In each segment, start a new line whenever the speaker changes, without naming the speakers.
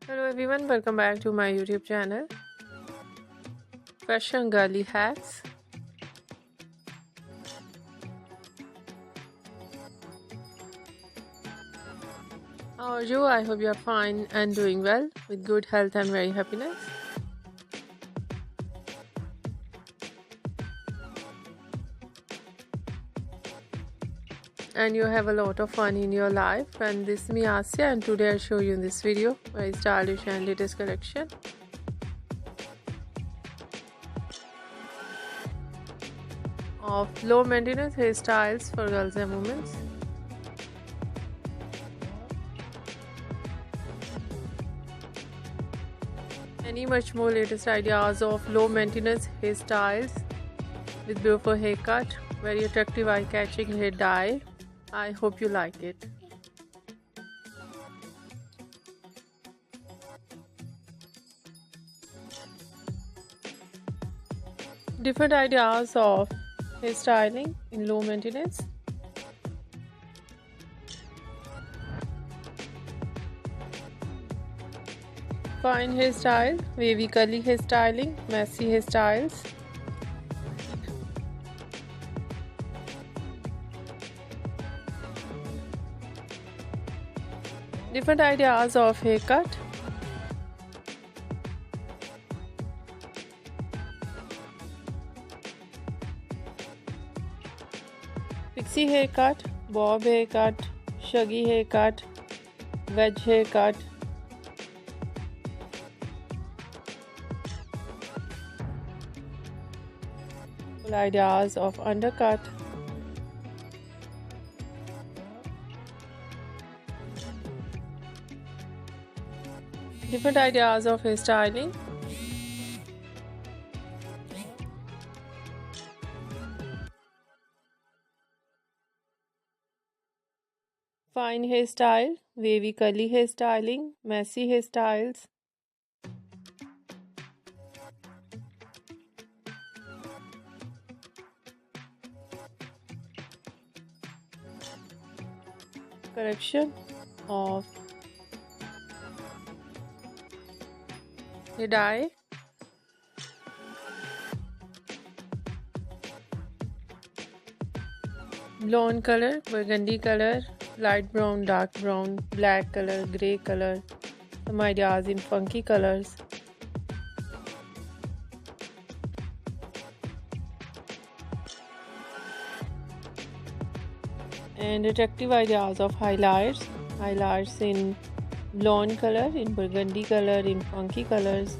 Hello everyone, welcome back to my YouTube channel. Fashion Girly Hacks. How are you? I hope you are fine and doing well with good health and very happiness. And you have a lot of fun in your life. And this is me Asya, and today I'll show you in this video very stylish and latest collection. Of low maintenance hairstyles for girls and women. And much more latest ideas of low maintenance hairstyles with beautiful haircut, very attractive eye-catching hair dye. I hope you like it. Different ideas of hairstyling in low maintenance. Fine hairstyle, wavy curly hairstyling, messy hairstyles. Different ideas of haircut. Pixie haircut, bob haircut, shaggy haircut, wedge haircut. Full ideas of undercut. Different ideas of hairstyling. Fine hairstyle, wavy curly hairstyling, messy hairstyles. Correction of the dye. Blonde color, burgundy color, light brown, dark brown, black color, grey color. Some ideas in funky colors. And attractive ideas of highlights. Highlights in blonde color, in burgundy color, in funky colors.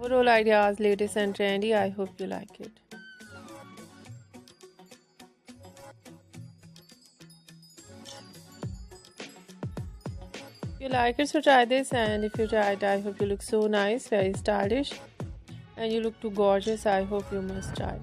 Overall ideas, latest and trendy. I hope you like it. If you like it, so try this, and if you try it, I hope you look so nice, very stylish, and you look too gorgeous. I hope you must try it.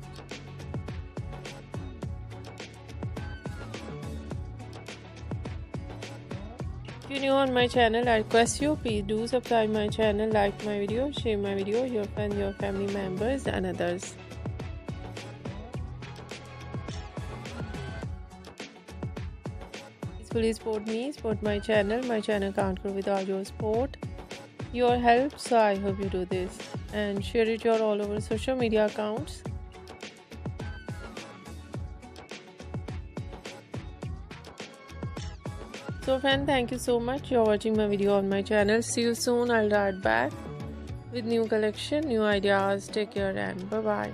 If you're new on my channel, I request you, please do subscribe my channel, like my video, share my video, your friends, your family members and others. Please support me, support my channel. My channel can't grow without your support, your help, so I hope you do this and share it your all over social media accounts. So friend, thank you so much. You're watching my video on my channel. See you soon. I'll write back with new collection, new ideas. Take care and bye bye.